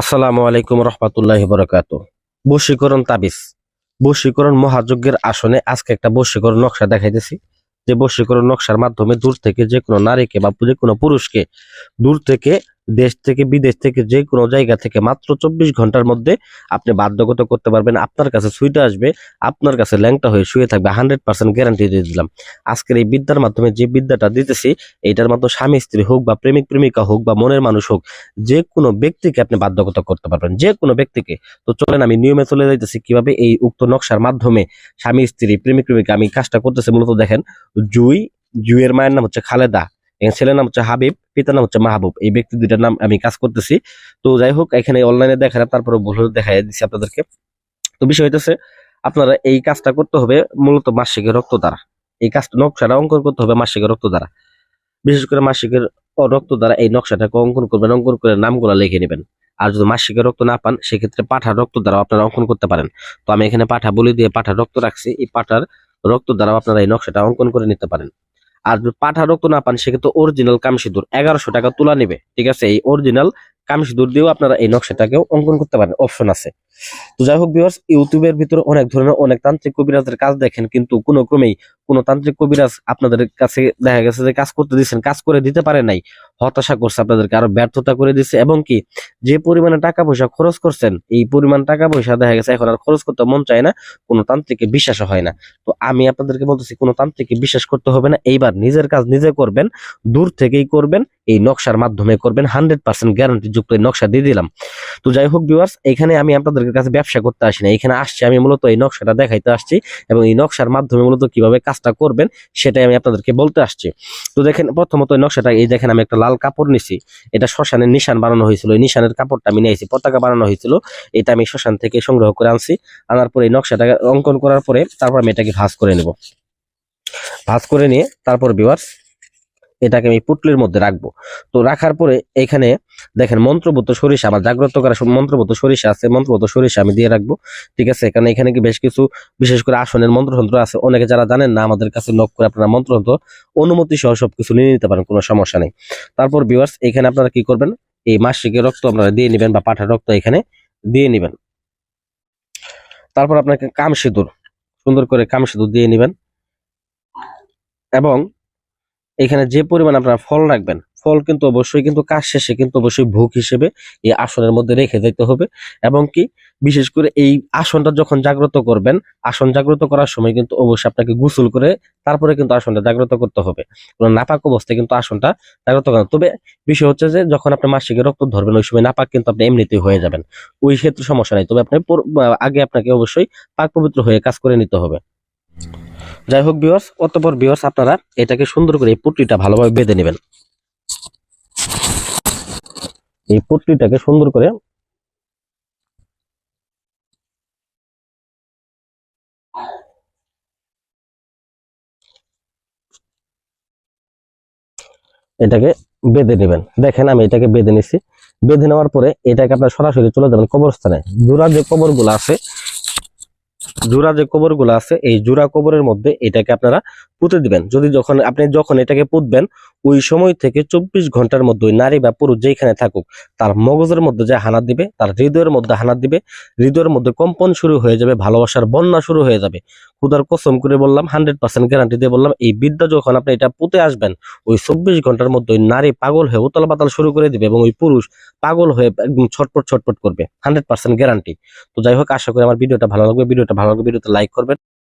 আসসালামু আলাইকুম রহমতুল্লাহি বারাকাতুহু। বশীকরণ তাবিজ, বশীকরণ মহাযজ্ঞের আসনে আজকে একটা বশীকরণ নকশা দেখাইতেছি। যে বশীকরণ নকশার মাধ্যমে দূর থেকে যে কোনো নারীকে বা যে কোনো পুরুষকে দূর থেকে, দেশ থেকে, বিদেশ থেকে, যে কোনো জায়গা থেকে মাত্র 24 ঘন্টার মধ্যে আপনি বাধ্যগত করতে পারবেন। আপনার কাছে ছুটে আসবে, আপনার কাছে ল্যাংটা হয়ে শুয়ে থাকবে। 100% গ্যারান্টি দিয়ে দিলাম। আজকের এই বিদ্যার মাধ্যমে যে বিদ্যাটা দিতেছি, এইটার মাধ্যমে স্বামী স্ত্রী হোক বা প্রেমিক প্রেমিকা হোক বা মনের মানুষ হোক, যে কোনো ব্যক্তিকে আপনি বাধ্যগত করতে পারবেন, যে কোনো ব্যক্তিকে। তো চলেন আমি নিয়মে চলে যাইতেছি কিভাবে এই উক্ত নকশার মাধ্যমে স্বামী স্ত্রী প্রেমিক প্রেমিকা আমি কাজটা করতেছি। মূলত দেখেন, জুই, জুইয়ের মায়ের নাম হচ্ছে খালেদা, ছেলের নাম হচ্ছে হাবিব, পিতার নাম হচ্ছে মাহবুব। এই ব্যক্তি দুইটার নাম আমি কাজ করতেছি। তো যাই হোক, এখানে অনলাইনে দেখালাম, তারপরে ভুল দেখাই দিচ্ছি আপনাদেরকে। তো বিষয় হইতেছে, আপনারা এই কাজটা করতে হবে মূলত মাসিকের রক্ত দ্বারা। এই কাজটা নকশাটা অঙ্কন করতে হবে মাসিকের রক্ত দ্বারা। বিশেষ করে মাসিকের রক্ত দ্বারা এই নকশাটাকে অঙ্কন করবেন, অঙ্কন করে নামগুলা লিখে নেবেন। আর যদি মাসিকের রক্ত না পান, সেক্ষেত্রে পাঠার রক্ত দ্বারা আপনারা অঙ্কন করতে পারেন। তো আমি এখানে পাঠা বলি দিয়ে পাঠার রক্ত রাখছি, এই পাঠার রক্ত দ্বারা আপনারা এই নকশাটা অঙ্কন করে নিতে পারেন। আর যদি পাঠা রক্ত না পান, সেক্ষেত্রে অরিজিনাল কামসিঁদুর 1100 টাকা তোলা নেবে, ঠিক আছে? এই অরিজিনাল কামসিঁদুর দিয়েও আপনারা এই নকশাটাকেও অঙ্কন করতে পারেন, অপশন আছে। তো যাই হোক ভিউয়ার্স, ইউটিউবের ভিতরে অনেক ধরনের অনেক তান্ত্রিক কবিরাজের কাজ দেখেন, কিন্তু কোনো ক্রমেই কোনো তান্ত্রিক কবিরাজ আপনাদের কাছে দেখা গেছে যে কাজ করতে দিচ্ছেন, কাজ করে দিতে পারে নাই, হতাশা করছে, আপনাদেরকে আরো ব্যর্থতা করে দিচ্ছে। এবং কি, যে পরিমাণে টাকা পয়সা খরচ করছেন, এই পরিমাণ টাকা পয়সা দেখা গেছে এখন আর খরচ করতে মন চায় না, কোনো তান্ত্রিকে বিশ্বাস হয় না। তো আমি আপনাদেরকে বলতেছি, কোনো তান্ত্রিকে বিশ্বাস করতে হবে না। এইবার নিজের কাজ নিজে করবেন, দূর থেকেই করবেন, এই নকশার মাধ্যমে করবেন। 100% গ্যারান্টি যুক্ত এই নকশা দিয়ে দিলাম। তো যাই হোক ভিউয়ার্স, এখানে আমি আপনাদের কাছে ব্যবসা করতে আসি না, এখানে আসছি আমি মূলত এই নকশাটা দেখাইতে আসছি, এবং এই নকশার মাধ্যমে মূলত কিভাবে কাজটা করবেন সেটাই আমি আপনাদেরকে বলতে আসছি। তো দেখেন, প্রথমত এই নকশাটা, এই দেখেন আমি একটা লাল কাপড় নিছি, এটা শ্মশানের নিশান বানানো হয়েছিল, এই নিশানের কাপড়টা আমি নিয়েছি, পতাকা বানানো হয়েছিল, এটা আমি শ্মশান থেকে সংগ্রহ করে আনছি। আনার পরে এই নকশাটা অঙ্কন করার পরে তারপর আমি এটাকে ভাঁজ করে নেব। ভাঁজ করে নিয়ে তারপর ভিউয়ার্স এটাকে আমি পুটলির মধ্যে রাখবো। তো রাখার পরে এখানে দেখেন মন্ত্রভূত সরিষা, আমার জাগ্রত করা মন্ত্রভূত সরিষা আছে, মন্ত্রভূত সরিষা আমি দিয়ে রাখবো, ঠিক আছে? কারণ এখানে কি বেশ কিছু বিশেষ করে আসনের মন্ত্রতন্ত্র আছে, অনেকে যারা জানেন না, আমাদের কাছে নক করে আপনারা মন্ত্রতন্ত্র অনুমতি সহ সবকিছু নিয়ে নিতে পারেন, কোনো সমস্যা নেই। তারপর ভিউয়ার্স, এখানে আপনারা কি করবেন, এই মাসিকের রক্ত আপনারা দিয়ে নেবেন বা পাঠার রক্ত এখানে দিয়ে নেবেন। তারপর আপনাকে কামসিঁদুর, সুন্দর করে কামসিঁদুর দিয়ে নেবেন। এবং এখানে যে পরিমাণ আপনারা ফল রাখবেন, ফল কিন্তু অবশ্যই কিন্তু কাজ শেষে কিন্তু অবশ্যই ভোগ হিসেবে এই আসনের মধ্যে রেখে যেতে হবে। এবং কি, বিশেষ করে এই আসনটা যখন জাগ্রত করবেন, আসন জাগ্রত করার সময় কিন্তু অবশ্যই আপনাকে গোসল করে তারপরে কিন্তু আসনটা জাগ্রত করতে হবে। কোনো নাপাক অবস্থায় কিন্তু আসনটা জাগ্রত করেন। তবে বিষয় হচ্ছে যে যখন আপনি মাসিকের রক্ত ধরবেন, ওই সময় নাপাক কিন্তু আপনি এমনিতেই হয়ে যাবেন, ওই ক্ষেত্রে সমস্যা নেই। তবে আপনি আগে আপনাকে অবশ্যই পাক পবিত্র হয়ে কাজ করে নিতে হবে। যাই হোক ভিউয়ার্স, অতঃপর ভিউয়ার্স আপনারা এটাকে সুন্দর করে এই পুটলিটা ভালোভাবে বেঁধে নেবেন। এই পুটলিটাকে সুন্দর করে এটাকে বেঁধে নেবেন। দেখেন আমি এটাকে বেঁধে নিছি। বেঁধে নেওয়ার পরে এটাকে আপনার সরাসরি চলে যাবেন কবরস্থানে। জোড়া যে কবরগুলো আছে, জোড়া যে কবরগুলো আছে, এই জোড়া কবরের মধ্যে এটাকে আপনারা পুঁতে দিবেন। যখন এটাকে পুঁতবেন, ওই সময় থেকে 24 ঘন্টার মধ্যে ওই নারী বা পুরুষ যেখানে থাকুক, তার মগজের মধ্যে যে হানা দিবে, তার হৃদয়ের মধ্যে হানা দিবে, হৃদয়ের মধ্যে কম্পন শুরু হয়ে যাবে, ভালোবাসার বন্যা শুরু হয়ে যাবে। খুদার কসম করে বললাম, 100% গ্যারান্টি দিয়ে বললাম, এই বিদ্যা যখন আপনি এটা পুঁতে আসবেন, ওই 24 ঘন্টার মধ্যে ওই নারী পাগল হয়ে উতাল পাতাল শুরু করে দিবে, এবং ওই পুরুষ পাগল হয়ে একদম ছটপট ছটপট করবে, 100% গ্যারান্টি। তো যাই হোক, আশা করি আমার ভিডিওটা ভালো লাগবে। ভিডিওতে লাইক করবেন।